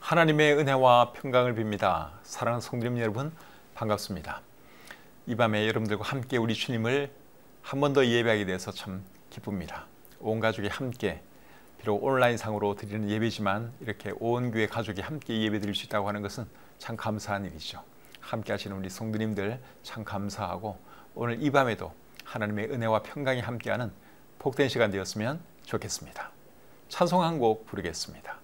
하나님의 은혜와 평강을 빕니다. 사랑하는 성도님 여러분, 반갑습니다. 이 밤에 여러분들과 함께 우리 주님을 한 번 더 예배하게 돼서 참 기쁩니다. 온 가족이 함께, 비록 온라인상으로 드리는 예배지만 이렇게 온 교회 가족이 함께 예배 드릴 수 있다고 하는 것은 참 감사한 일이죠. 함께 하시는 우리 성도님들 참 감사하고, 오늘 이 밤에도 하나님의 은혜와 평강이 함께하는 복된 시간 되었으면 좋겠습니다. 찬송 한 곡 부르겠습니다.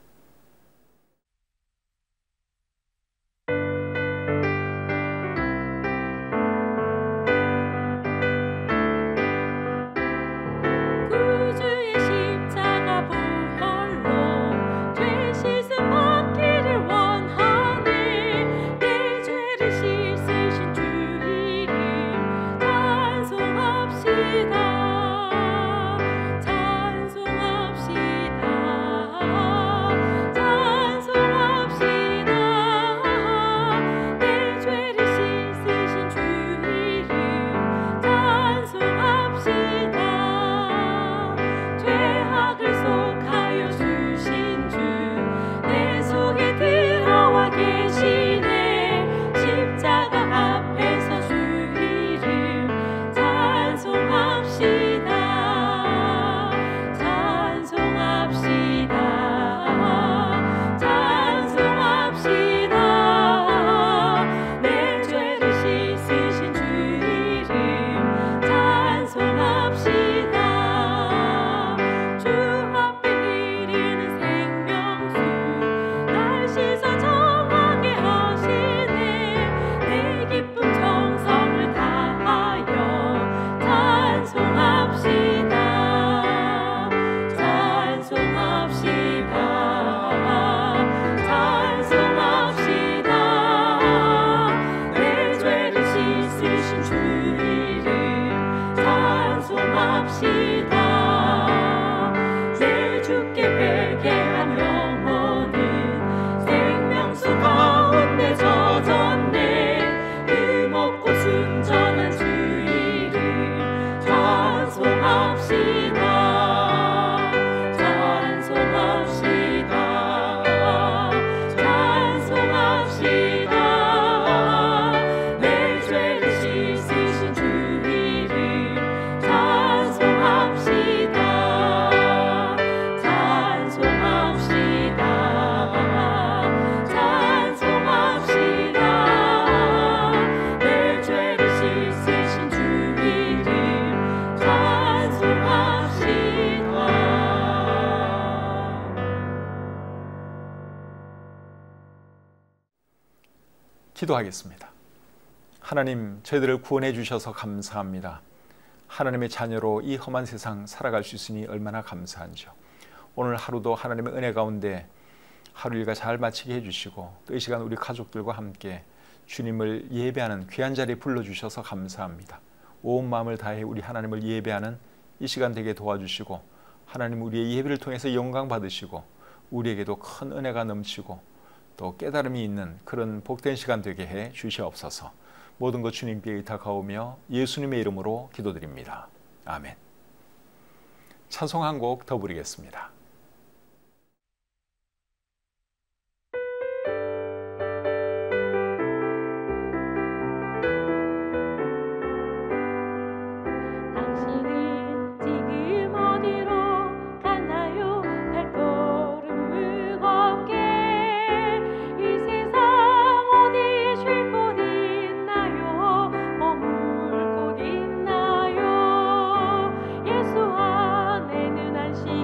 기도하겠습니다. 하나님, 저희들을 구원해 주셔서 감사합니다. 하나님의 자녀로 이 험한 세상 살아갈 수 있으니 얼마나 감사한지요. 오늘 하루도 하나님의 은혜 가운데 하루 일과 잘 마치게 해주시고, 또 이 시간 우리 가족들과 함께 주님을 예배하는 귀한 자리에 불러주셔서 감사합니다. 온 마음을 다해 우리 하나님을 예배하는 이 시간 되게 도와주시고, 하나님 우리의 예배를 통해서 영광 받으시고, 우리에게도 큰 은혜가 넘치고 또 깨달음이 있는 그런 복된 시간 되게 해 주시옵소서. 모든 것 주님께 의탁하오며 예수님의 이름으로 기도드립니다. 아멘. 찬송 한 곡 더 부르겠습니다. 예수 안에는 안식이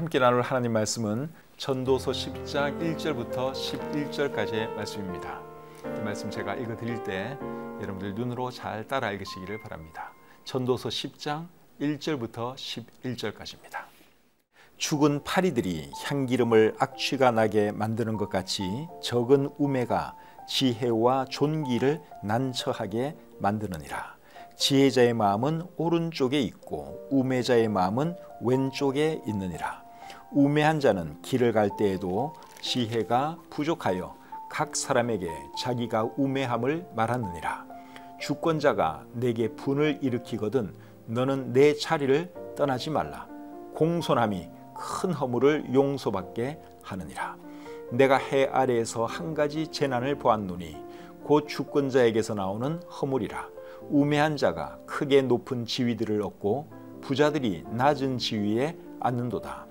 함께 나눌 하나님 말씀은 전도서 10장 1절부터 11절까지의 말씀입니다. 이 말씀 제가 읽어드릴 때 여러분들 눈으로 잘 따라 읽으시기를 바랍니다. 전도서 10장 1절부터 11절까지입니다. 죽은 파리들이 향기름을 악취가 나게 만드는 것 같이 적은 우매가 지혜와 존귀를 난처하게 만드느니라. 지혜자의 마음은 오른쪽에 있고 우매자의 마음은 왼쪽에 있느니라. 우매한 자는 길을 갈 때에도 지혜가 부족하여 각 사람에게 자기가 우매함을 말하느니라. 주권자가 내게 분을 일으키거든 너는 내 자리를 떠나지 말라. 공손함이 큰 허물을 용서받게 하느니라. 내가 해 아래에서 한 가지 재난을 보았노니 곧 주권자에게서 나오는 허물이라. 우매한 자가 크게 높은 지위들을 얻고 부자들이 낮은 지위에 앉는도다.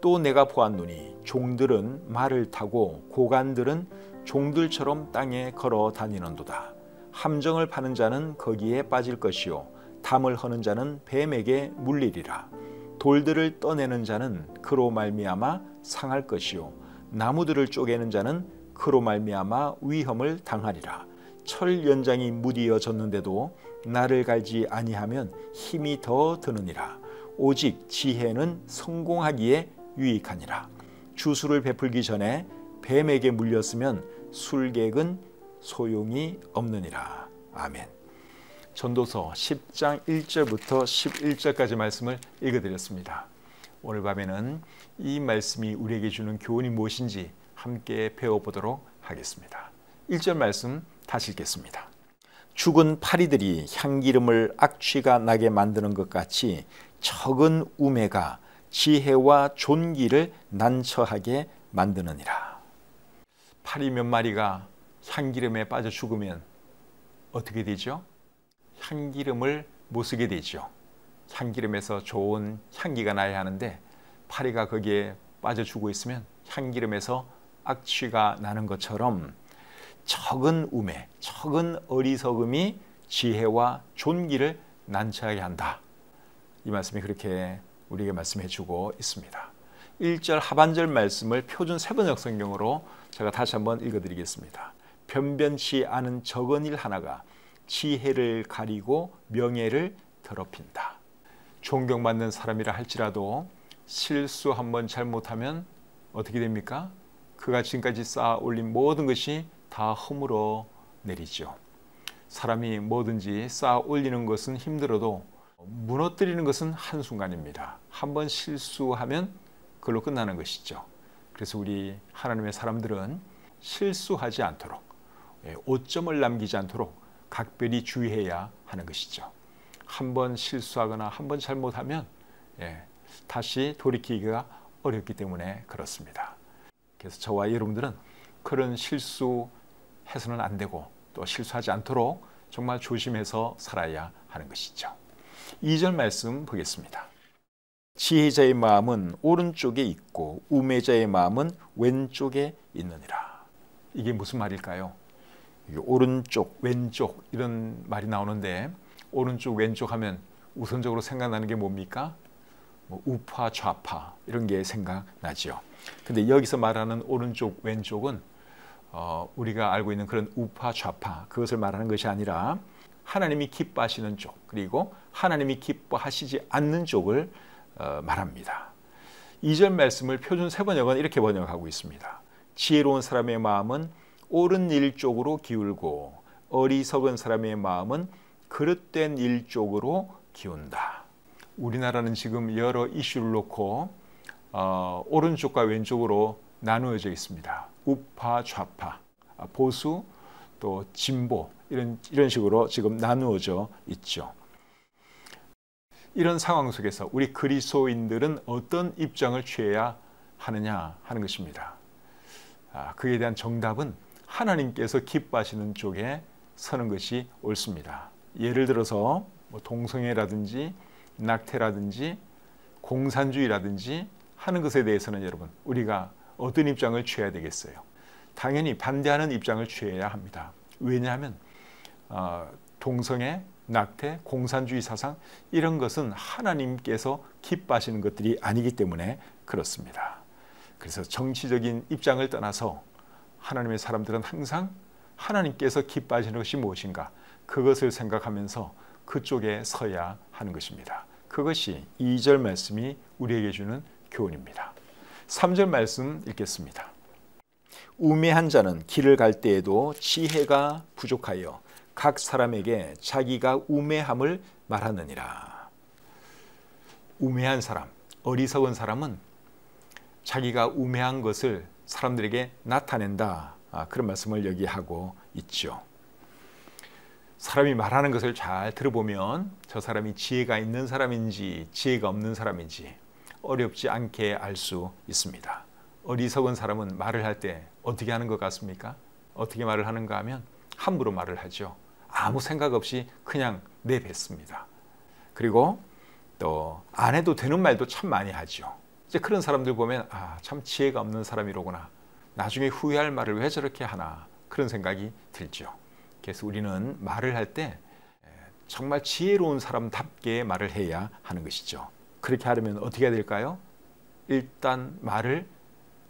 또 내가 보았노니 종들은 말을 타고 고관들은 종들처럼 땅에 걸어 다니는도다. 함정을 파는 자는 거기에 빠질 것이요 담을 허는 자는 뱀에게 물리리라. 돌들을 떠내는 자는 그로 말미암아 상할 것이요 나무들을 쪼개는 자는 그로 말미암아 위험을 당하리라. 철 연장이 무디어졌는데도 나를 갈지 아니하면 힘이 더 드느니라. 오직 지혜는 성공하기에 유익하니라. 주술을 베풀기 전에 뱀에게 물렸으면 술객은 소용이 없느니라. 아멘. 전도서 10장 1절부터 11절까지 말씀을 읽어드렸습니다. 오늘 밤에는 이 말씀이 우리에게 주는 교훈이 무엇인지 함께 배워보도록 하겠습니다. 1절 말씀 다시 읽겠습니다. 죽은 파리들이 향기름을 악취가 나게 만드는 것 같이 적은 우매가 지혜와 존귀를 난처하게 만드느니라. 파리 몇 마리가 향기름에 빠져 죽으면 어떻게 되죠? 향기름을 못 쓰게 되죠. 향기름에서 좋은 향기가 나야 하는데 파리가 거기에 빠져 죽고 있으면 향기름에서 악취가 나는 것처럼 적은 우매, 적은 어리석음이 지혜와 존귀를 난처하게 한다. 이 말씀이 그렇게 우리에게 말씀해 주고 있습니다. 1절 하반절 말씀을 표준 세번역 성경으로 제가 다시 한번 읽어드리겠습니다. 변변치 않은 적은 일 하나가 지혜를 가리고 명예를 더럽힌다. 존경받는 사람이라 할지라도 실수 한번 잘못하면 어떻게 됩니까? 그가 지금까지 쌓아 올린 모든 것이 다 허물어 내리죠. 사람이 뭐든지 쌓아 올리는 것은 힘들어도 무너뜨리는 것은 한순간입니다. 한번 실수하면 그걸로 끝나는 것이죠. 그래서 우리 하나님의 사람들은 실수하지 않도록, 오점을 남기지 않도록 각별히 주의해야 하는 것이죠. 한번 실수하거나 한번 잘못하면 다시 돌이키기가 어렵기 때문에 그렇습니다. 그래서 저와 여러분들은 그런 실수해서는 안 되고 또 실수하지 않도록 정말 조심해서 살아야 하는 것이죠. 2절 말씀 보겠습니다. 지혜자의 마음은 오른쪽에 있고 우매자의 마음은 왼쪽에 있느니라. 이게 무슨 말일까요? 오른쪽, 왼쪽 이런 말이 나오는데 오른쪽, 왼쪽 하면 우선적으로 생각나는 게 뭡니까? 우파, 좌파 이런 게 생각나죠. 근데 여기서 말하는 오른쪽, 왼쪽은 우리가 알고 있는 그런 우파, 좌파 그것을 말하는 것이 아니라 하나님이 기뻐하시는 쪽 그리고 하나님이 기뻐하시지 않는 쪽을 말합니다. 2절 말씀을 표준 세번역은 이렇게 번역하고 있습니다. 지혜로운 사람의 마음은 옳은 일 쪽으로 기울고 어리석은 사람의 마음은 그릇된 일 쪽으로 기운다. 우리나라는 지금 여러 이슈를 놓고 오른쪽과 왼쪽으로 나누어져 있습니다. 우파, 좌파, 보수, 또 진보 이런 식으로 지금 나누어져 있죠. 이런 상황 속에서 우리 그리스도인들은 어떤 입장을 취해야 하느냐 하는 것입니다. 그에 대한 정답은 하나님께서 기뻐하시는 쪽에 서는 것이 옳습니다. 예를 들어서 동성애라든지 낙태라든지 공산주의라든지 하는 것에 대해서는 여러분 우리가 어떤 입장을 취해야 되겠어요? 당연히 반대하는 입장을 취해야 합니다. 왜냐하면 동성애, 낙태, 공산주의 사상 이런 것은 하나님께서 기뻐하시는 것들이 아니기 때문에 그렇습니다. 그래서 정치적인 입장을 떠나서 하나님의 사람들은 항상 하나님께서 기뻐하시는 것이 무엇인가, 그것을 생각하면서 그쪽에 서야 하는 것입니다. 그것이 2절 말씀이 우리에게 주는 교훈입니다. 3절 말씀 읽겠습니다. 우매한 자는 길을 갈 때에도 지혜가 부족하여 각 사람에게 자기가 우매함을 말하느니라. 우매한 사람, 어리석은 사람은 자기가 우매한 것을 사람들에게 나타낸다, 그런 말씀을 여기 하고 있죠. 사람이 말하는 것을 잘 들어보면 저 사람이 지혜가 있는 사람인지 지혜가 없는 사람인지 어렵지 않게 알 수 있습니다. 어리석은 사람은 말을 할 때 어떻게 하는 것 같습니까? 어떻게 말을 하는가 하면 함부로 말을 하죠. 아무 생각 없이 그냥 내뱉습니다. 그리고 또 안 해도 되는 말도 참 많이 하죠. 이제 그런 사람들 보면 참 지혜가 없는 사람이로구나, 나중에 후회할 말을 왜 저렇게 하나, 그런 생각이 들죠. 그래서 우리는 말을 할 때 정말 지혜로운 사람답게 말을 해야 하는 것이죠. 그렇게 하려면 어떻게 해야 될까요? 일단 말을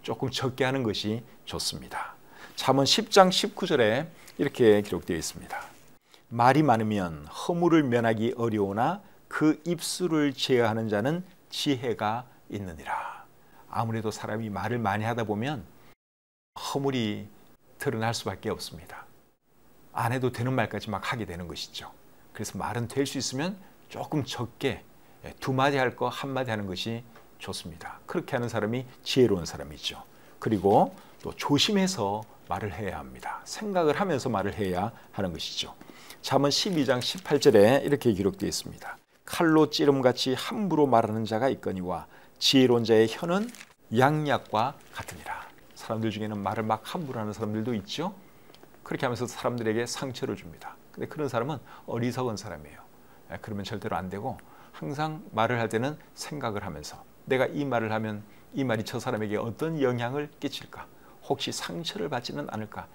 조금 적게 하는 것이 좋습니다. 잠언 10장 19절에 이렇게 기록되어 있습니다. 말이 많으면 허물을 면하기 어려우나 그 입술을 제어하는 자는 지혜가 있느니라. 아무래도 사람이 말을 많이 하다 보면 허물이 드러날 수밖에 없습니다. 안 해도 되는 말까지 막 하게 되는 것이죠. 그래서 말은 될 수 있으면 조금 적게, 2마디 할 거 1마디 하는 것이 좋습니다. 그렇게 하는 사람이 지혜로운 사람이죠. 그리고 또 조심해서 말을 해야 합니다. 생각을 하면서 말을 해야 하는 것이죠. 잠언 12장 18절에 이렇게 기록되어 있습니다. 칼로 찌름같이 함부로 말하는 자가 있거니와 지혜로운 자의 혀는 양약과 같으니라. 사람들 중에는 말을 막 함부로 하는 사람들도 있죠. 그렇게 하면서 사람들에게 상처를 줍니다. 근데 그런 사람은 어리석은 사람이에요. 그러면 절대로 안 되고, 항상 말을 할 때는 생각을 하면서 내가 이 말을 하면 이 말이 저 사람에게 어떤 영향을 끼칠까, 혹시 상처를 받지는 않을까,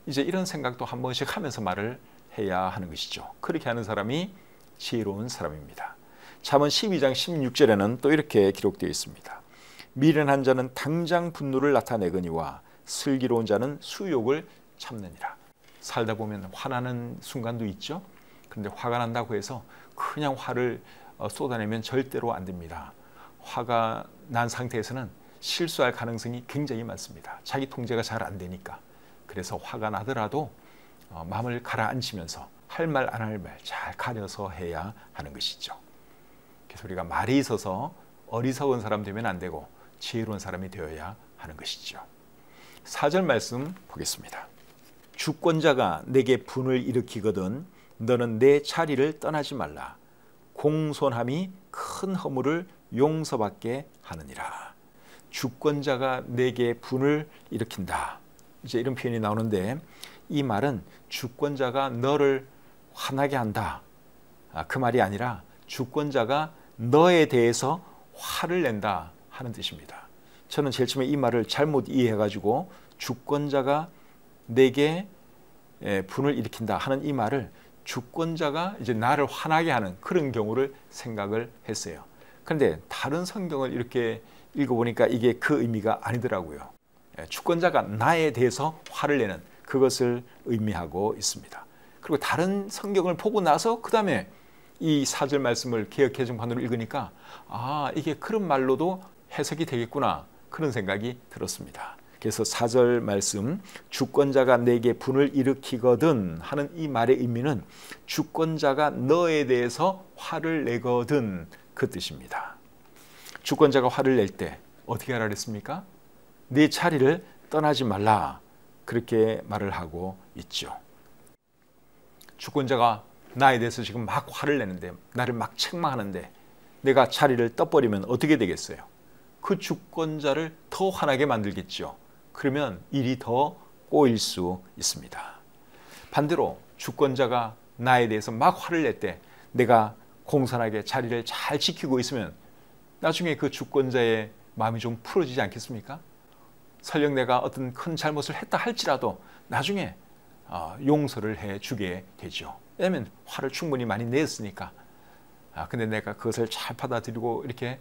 이제 이런 생각도 한 번씩 하면서 말을 해야 하는 것이죠. 그렇게 하는 사람이 지혜로운 사람입니다. 잠언 12장 16절에는 또 이렇게 기록되어 있습니다. 미련한 자는 당장 분노를 나타내거니와 슬기로운 자는 수욕을 참느니라. 살다 보면 화나는 순간도 있죠. 그런데 화가 난다고 해서 그냥 화를 쏟아내면 절대로 안 됩니다. 화가 난 상태에서는 실수할 가능성이 굉장히 많습니다. 자기 통제가 잘 안 되니까. 그래서 화가 나더라도 마음을 가라앉히면서 할 말 안 할 말 잘 가려서 해야 하는 것이죠. 그래서 우리가 말이 있어서 어리석은 사람 되면 안 되고 지혜로운 사람이 되어야 하는 것이죠. 4절 말씀 보겠습니다. 주권자가 내게 분을 일으키거든 너는 내 자리를 떠나지 말라. 공손함이 큰 허물을 용서받게 하느니라. 주권자가 내게 분을 일으킨다. 이제 이런 표현이 나오는데, 이 말은 주권자가 너를 화나게 한다, 그 말이 아니라 주권자가 너에 대해서 화를 낸다 하는 뜻입니다. 저는 제일 처음에 이 말을 잘못 이해해가지고 주권자가 내게 분을 일으킨다 하는 이 말을 주권자가 이제 나를 화나게 하는 그런 경우를 생각을 했어요. 그런데 다른 성경을 이렇게 읽어보니까 이게 그 의미가 아니더라고요. 주권자가 나에 대해서 화를 내는 그것을 의미하고 있습니다. 그리고 다른 성경을 보고 나서 그 다음에 이 4절 말씀을 개역개정판으로 읽으니까 이게 그런 말로도 해석이 되겠구나, 그런 생각이 들었습니다. 그래서 4절 말씀, 주권자가 내게 분을 일으키거든 하는 이 말의 의미는 주권자가 너에 대해서 화를 내거든, 그 뜻입니다. 주권자가 화를 낼 때 어떻게 하라 그랬습니까? 네 자리를 떠나지 말라, 그렇게 말을 하고 있죠. 주권자가 나에 대해서 지금 막 화를 내는데, 나를 막 책망하는데 내가 자리를 떠버리면 어떻게 되겠어요? 그 주권자를 더 화나게 만들겠죠. 그러면 일이 더 꼬일 수 있습니다. 반대로 주권자가 나에 대해서 막 화를 낼 때 내가 공손하게 자리를 잘 지키고 있으면 나중에 그 주권자의 마음이 좀 풀어지지 않겠습니까? 설령 내가 어떤 큰 잘못을 했다 할지라도 나중에 용서를 해주게 되죠. 왜냐하면 화를 충분히 많이 냈으니까. 근데 내가 그것을 잘 받아들이고 이렇게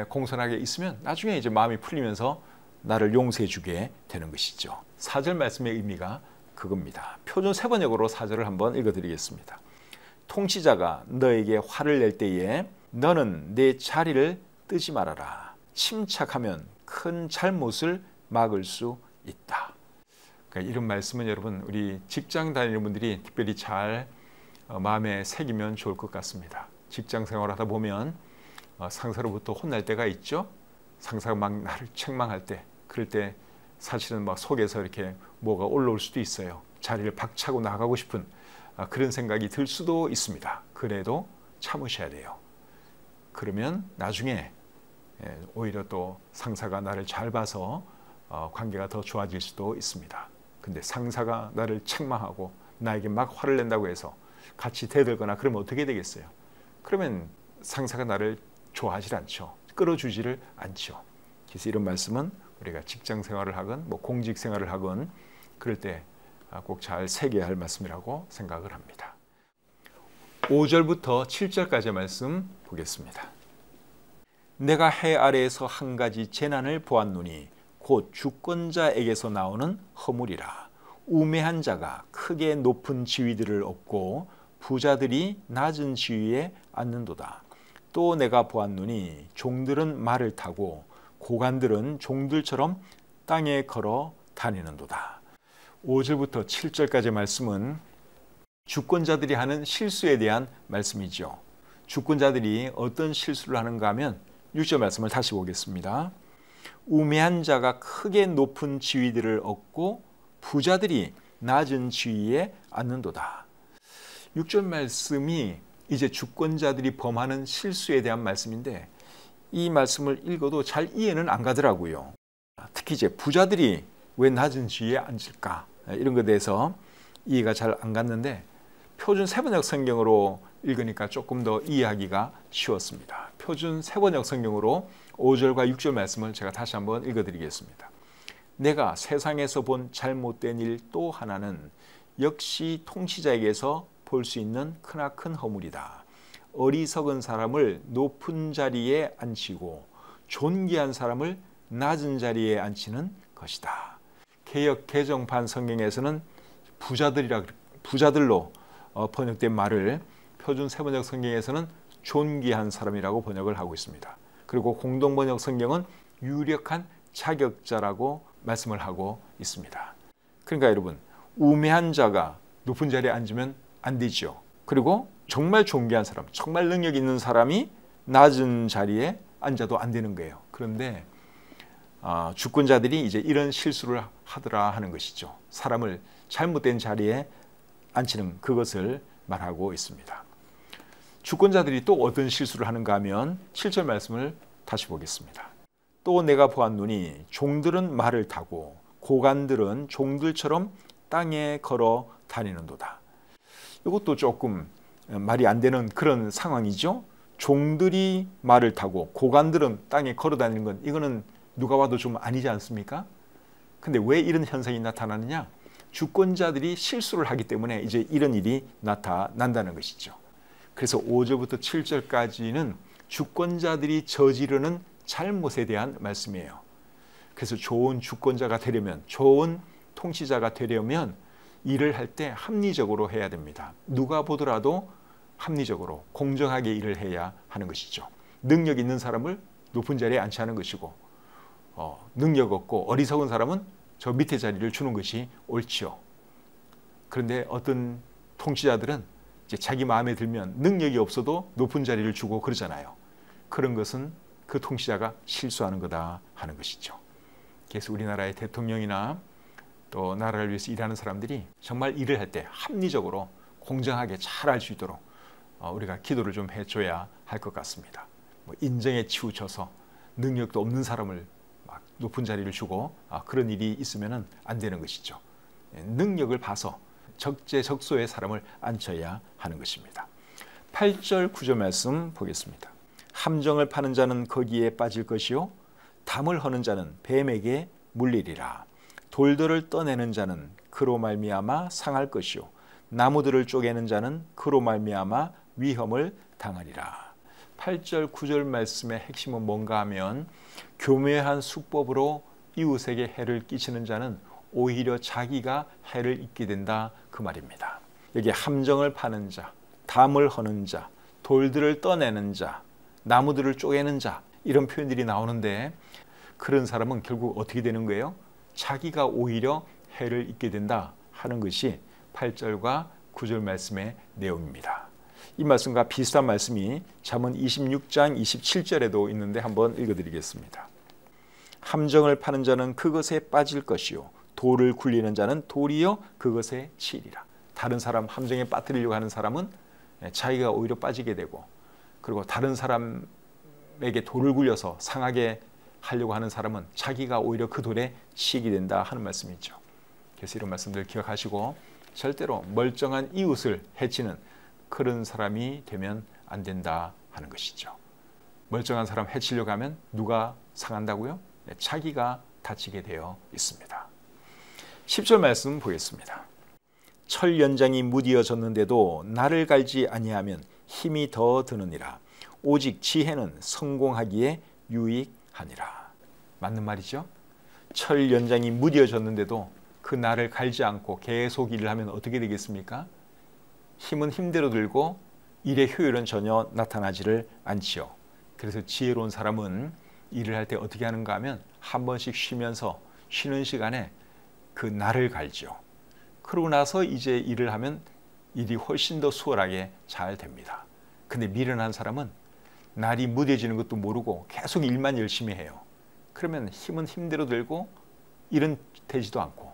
공손하게 있으면 나중에 이제 마음이 풀리면서 나를 용서해 주게 되는 것이죠. 4절 말씀의 의미가 그겁니다. 표준 3번역으로 4절을 한번 읽어드리겠습니다. 통치자가 너에게 화를 낼 때에 너는 내 자리를 뜨지 말아라. 침착하면 큰 잘못을 막을 수 있다. 그러니까 이런 말씀은 여러분 우리 직장 다니는 분들이 특별히 잘 마음에 새기면 좋을 것 같습니다. 직장 생활하다 보면 상사로부터 혼날 때가 있죠. 상사가 막 나를 책망할 때, 그럴 때 사실은 막 속에서 이렇게 뭐가 올라올 수도 있어요. 자리를 박차고 나가고 싶은 그런 생각이 들 수도 있습니다. 그래도 참으셔야 돼요. 그러면 나중에 오히려 또 상사가 나를 잘 봐서 관계가 더 좋아질 수도 있습니다. 근데 상사가 나를 책망하고 나에게 막 화를 낸다고 해서 같이 대들거나 그러면 어떻게 되겠어요? 그러면 상사가 나를 좋아하지 않죠. 끌어주지를 않죠. 그래서 이런 말씀은 우리가 직장 생활을 하건 뭐 공직 생활을 하건 그럴 때 꼭 잘 새겨야 할 말씀이라고 생각을 합니다. 5절부터 7절까지의 말씀 보겠습니다. 내가 해 아래에서 한 가지 재난을 보았노니 곧 주권자에게서 나오는 허물이라. 우매한 자가 크게 높은 지위들을 얻고 부자들이 낮은 지위에 앉는도다. 또 내가 보았노니 종들은 말을 타고 고관들은 종들처럼 땅에 걸어 다니는도다. 5절부터 7절까지의 말씀은 주권자들이 하는 실수에 대한 말씀이죠. 주권자들이 어떤 실수를 하는가 하면 6절 말씀을 다시 보겠습니다. 우매한 자가 크게 높은 지위들을 얻고 부자들이 낮은 지위에 앉는도다. 6절 말씀이 이제 주권자들이 범하는 실수에 대한 말씀인데 이 말씀을 읽어도 잘 이해는 안 가더라고요. 특히 이제 부자들이 왜 낮은 지위에 앉을까? 이런 것에 대해서 이해가 잘 안 갔는데 표준 3번역 성경으로 읽으니까 조금 더 이해하기가 쉬웠습니다. 표준 3번역 성경으로 5절과 6절 말씀을 제가 다시 한번 읽어드리겠습니다. 내가 세상에서 본 잘못된 일 또 하나는 역시 통치자에게서 볼 수 있는 크나큰 허물이다. 어리석은 사람을 높은 자리에 앉히고 존귀한 사람을 낮은 자리에 앉히는 것이다. 개역 개정판 성경에서는 부자들로 번역된 말을 표준 3번역 성경에서는 존귀한 사람이라고 번역을 하고 있습니다. 그리고 공동번역 성경은 유력한 자격자라고 말씀을 하고 있습니다. 그러니까 여러분, 우매한 자가 높은 자리에 앉으면 안 되죠. 그리고 정말 존귀한 사람, 정말 능력 있는 사람이 낮은 자리에 앉아도 안 되는 거예요. 그런데 주권자들이 이제 이런 실수를 하더라 하는 것이죠. 사람을 잘못된 자리에 앉히는 그것을 말하고 있습니다. 주권자들이 또 어떤 실수를 하는가 하면 7절 말씀을 다시 보겠습니다. 또 내가 보았노니 종들은 말을 타고 고관들은 종들처럼 땅에 걸어 다니는도다. 이것도 조금 말이 안 되는 그런 상황이죠. 종들이 말을 타고 고관들은 땅에 걸어 다니는 건 이거는 누가 봐도 좀 아니지 않습니까? 근데 왜 이런 현상이 나타나느냐? 주권자들이 실수를 하기 때문에 이제 이런 일이 나타난다는 것이죠. 그래서 5절부터 7절까지는 주권자들이 저지르는 잘못에 대한 말씀이에요. 그래서 좋은 주권자가 되려면, 좋은 통치자가 되려면 일을 할 때 합리적으로 해야 됩니다. 누가 보더라도 합리적으로 공정하게 일을 해야 하는 것이죠. 능력 있는 사람을 높은 자리에 앉히는 것이고 능력 없고 어리석은 사람은 저 밑에 자리를 주는 것이 옳지요. 그런데 어떤 통치자들은 이제 자기 마음에 들면 능력이 없어도 높은 자리를 주고 그러잖아요. 그런 것은 그 통치자가 실수하는 거다 하는 것이죠. 그래서 우리나라의 대통령이나 또 나라를 위해서 일하는 사람들이 정말 일을 할 때 합리적으로 공정하게 잘 할 수 있도록 우리가 기도를 좀 해줘야 할 것 같습니다. 인정에 치우쳐서 능력도 없는 사람을 막 높은 자리를 주고 그런 일이 있으면 안 되는 것이죠. 능력을 봐서 적재적소의 사람을 앉혀야 하는 것입니다. 8절 9절 말씀 보겠습니다. 함정을 파는 자는 거기에 빠질 것이요 담을 허는 자는 뱀에게 물리리라. 돌들을 떠내는 자는 그로 말미암아 상할 것이요 나무들을 쪼개는 자는 그로 말미암아 위험을 당하리라. 8절 9절 말씀의 핵심은 뭔가 하면 교묘한 수법으로 이웃에게 해를 끼치는 자는 오히려 자기가 해를 입게 된다, 그 말입니다. 여기 함정을 파는 자, 담을 허는 자, 돌들을 떠내는 자, 나무들을 쪼개는 자, 이런 표현들이 나오는데 그런 사람은 결국 어떻게 되는 거예요? 자기가 오히려 해를 입게 된다 하는 것이 8절과 9절 말씀의 내용입니다. 이 말씀과 비슷한 말씀이 잠언 26장 27절에도 있는데 한번 읽어드리겠습니다. 함정을 파는 자는 그것에 빠질 것이요 돌을 굴리는 자는 돌이여 그것에 치리라. 다른 사람 함정에 빠뜨리려고 하는 사람은 자기가 오히려 빠지게 되고, 그리고 다른 사람에게 돌을 굴려서 상하게 하려고 하는 사람은 자기가 오히려 그 돌에 치이게 된다 하는 말씀이죠. 그래서 이런 말씀들 기억하시고 절대로 멀쩡한 이웃을 해치는 그런 사람이 되면 안 된다 하는 것이죠. 멀쩡한 사람 해치려고 하면 누가 상한다고요? 자기가 다치게 되어 있습니다. 10절 말씀 보겠습니다. 철 연장이 무디어졌는데도 나를 갈지 아니하면 힘이 더 드느니라. 오직 지혜는 성공하기에 유익하니라. 맞는 말이죠. 철 연장이 무디어졌는데도 그 날을 갈지 않고 계속 일을 하면 어떻게 되겠습니까? 힘은 힘대로 들고 일의 효율은 전혀 나타나지를 않지요. 그래서 지혜로운 사람은 일을 할 때 어떻게 하는가 하면 한 번씩 쉬면서 쉬는 시간에 그 날을 갈죠. 그러고 나서 이제 일을 하면 일이 훨씬 더 수월하게 잘 됩니다. 근데 미련한 사람은 날이 무뎌지는 것도 모르고 계속 일만 열심히 해요. 그러면 힘은 힘대로 들고 일은 되지도 않고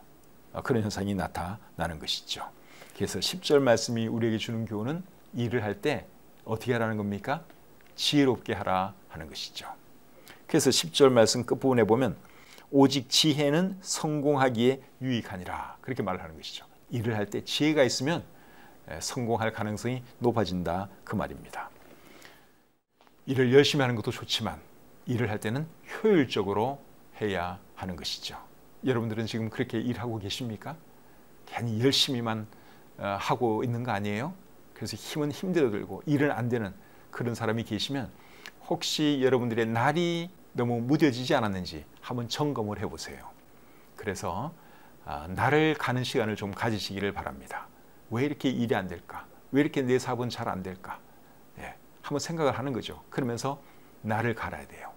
그런 현상이 나타나는 것이죠. 그래서 10절 말씀이 우리에게 주는 교훈은 일을 할 때 어떻게 하라는 겁니까? 지혜롭게 하라 하는 것이죠. 그래서 10절 말씀 끝부분에 보면 오직 지혜는 성공하기에 유익하니라, 그렇게 말을 하는 것이죠. 일을 할 때 지혜가 있으면 성공할 가능성이 높아진다, 그 말입니다. 일을 열심히 하는 것도 좋지만 일을 할 때는 효율적으로 해야 하는 것이죠. 여러분들은 지금 그렇게 일하고 계십니까? 괜히 열심히만 하고 있는 거 아니에요? 그래서 힘은 힘대로 들고 일은 안 되는 그런 사람이 계시면 혹시 여러분들의 날이 너무 무뎌지지 않았는지 한번 점검을 해보세요. 그래서 날을 가는 시간을 좀 가지시기를 바랍니다. 왜 이렇게 일이 안 될까? 왜 이렇게 내 사업은 잘 안 될까? 한번 생각을 하는 거죠. 그러면서 날을 갈아야 돼요.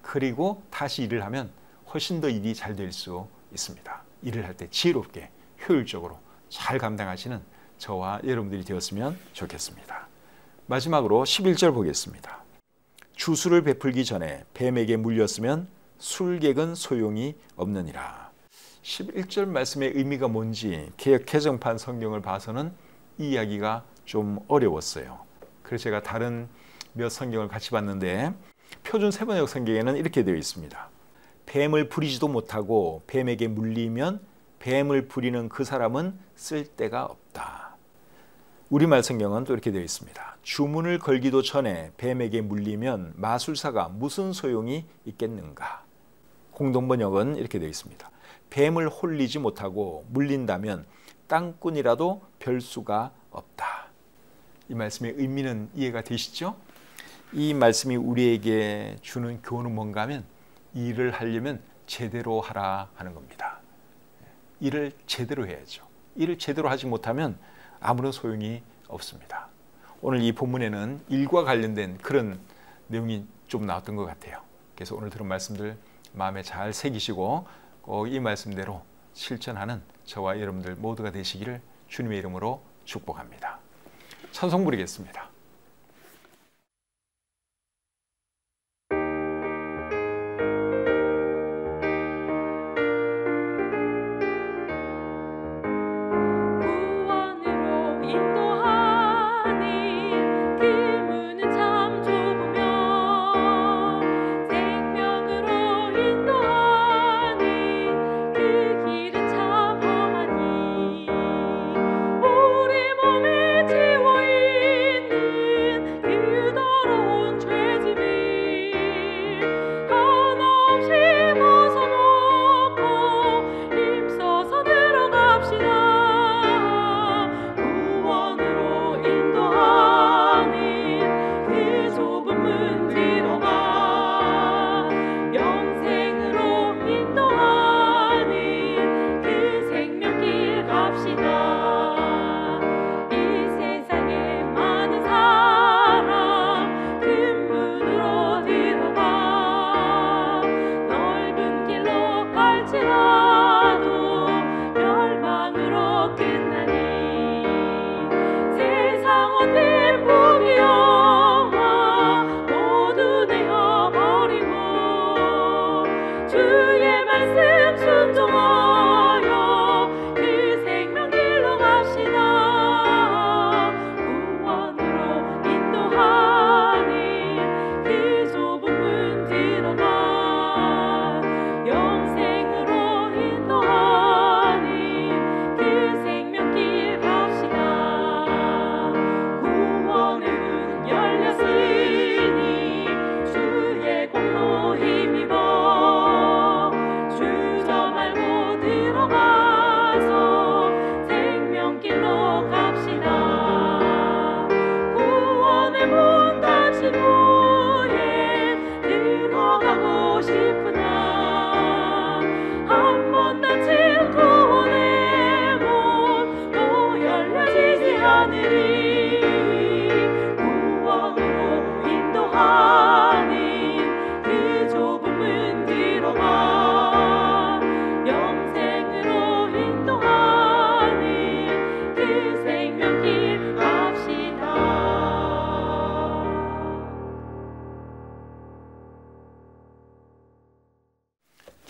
그리고 다시 일을 하면 훨씬 더 일이 잘 될 수 있습니다. 일을 할 때 지혜롭게 효율적으로 잘 감당하시는 저와 여러분들이 되었으면 좋겠습니다. 마지막으로 11절 보겠습니다. 주술을 베풀기 전에 뱀에게 물렸으면 술객은 소용이 없느니라. 11절 말씀의 의미가 뭔지 개역 개정판 성경을 봐서는 이 이야기가 좀 어려웠어요. 그래서 제가 다른 몇 성경을 같이 봤는데 표준 세번역 성경에는 이렇게 되어 있습니다. 뱀을 부리지도 못하고 뱀에게 물리면 뱀을 부리는 그 사람은 쓸데가 없다. 우리말 성경은 또 이렇게 되어 있습니다. 주문을 걸기도 전에 뱀에게 물리면 마술사가 무슨 소용이 있겠는가. 공동번역은 이렇게 되어 있습니다. 뱀을 홀리지 못하고 물린다면 땅꾼이라도 별 수가 없다. 이 말씀의 의미는 이해가 되시죠? 이 말씀이 우리에게 주는 교훈은 뭔가 하면 일을 하려면 제대로 하라 하는 겁니다. 일을 제대로 해야죠. 일을 제대로 하지 못하면 아무런 소용이 없습니다. 오늘 이 본문에는 일과 관련된 그런 내용이 좀 나왔던 것 같아요. 그래서 오늘 들은 말씀들 마음에 잘 새기시고 꼭 이 말씀대로 실천하는 저와 여러분들 모두가 되시기를 주님의 이름으로 축복합니다. 찬송 부르겠습니다. 우리 몸에 지워 있는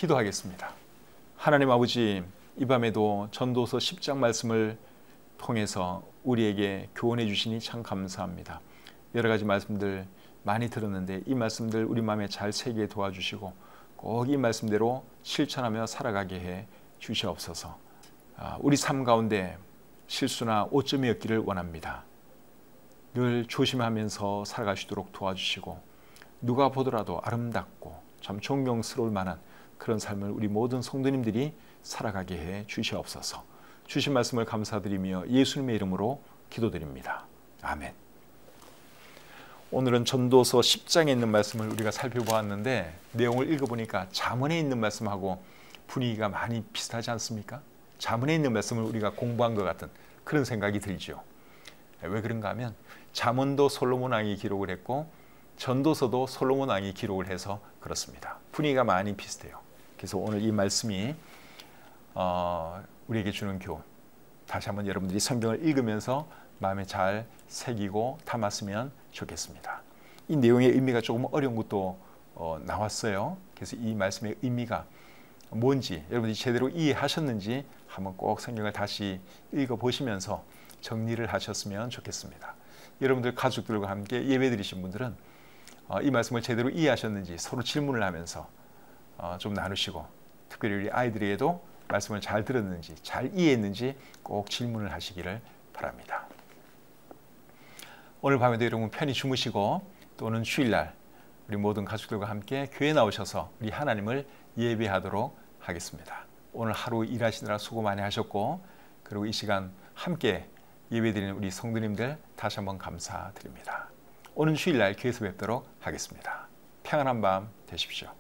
기도하겠습니다. 하나님 아버지, 이 밤에도 전도서 10장 말씀을 통해서 우리에게 교훈해 주시니 참 감사합니다. 여러 가지 말씀들 많이 들었는데 이 말씀들 우리 마음에 잘 새기게 도와주시고 꼭 이 말씀대로 실천하며 살아가게 해 주시옵소서. 우리 삶 가운데 실수나 오점이 없기를 원합니다. 늘 조심하면서 살아가시도록 도와주시고 누가 보더라도 아름답고 참 존경스러울 만한 그런 삶을 우리 모든 성도님들이 살아가게 해 주시옵소서. 주신 말씀을 감사드리며 예수님의 이름으로 기도드립니다. 아멘. 오늘은 전도서 10장에 있는 말씀을 우리가 살펴보았는데 내용을 읽어보니까 잠언에 있는 말씀하고 분위기가 많이 비슷하지 않습니까? 잠언에 있는 말씀을 우리가 공부한 것 같은 그런 생각이 들죠. 왜 그런가 하면 잠언도 솔로몬 왕이 기록을 했고 전도서도 솔로몬 왕이 기록을 해서 그렇습니다. 분위기가 많이 비슷해요. 그래서 오늘 이 말씀이 우리에게 주는 교훈, 다시 한번 여러분들이 성경을 읽으면서 마음에 잘 새기고 담았으면 좋겠습니다. 이 내용의 의미가 조금 어려운 것도 나왔어요. 그래서 이 말씀의 의미가 뭔지 여러분들이 제대로 이해하셨는지 한번 꼭 성경을 다시 읽어보시면서 정리를 하셨으면 좋겠습니다. 여러분들 가족들과 함께 예배드리신 분들은 이 말씀을 제대로 이해하셨는지 서로 질문을 하면서 좀 나누시고 특별히 우리 아이들에게도 말씀을 잘 들었는지 잘 이해했는지 꼭 질문을 하시기를 바랍니다. 오늘 밤에도 여러분 편히 주무시고 또는 주일날 우리 모든 가족들과 함께 교회에 나오셔서 우리 하나님을 예배하도록 하겠습니다. 오늘 하루 일하시느라 수고 많이 하셨고 그리고 이 시간 함께 예배드리는 우리 성도님들 다시 한번 감사드립니다. 오늘 주일날 교회에서 뵙도록 하겠습니다. 평안한 밤 되십시오.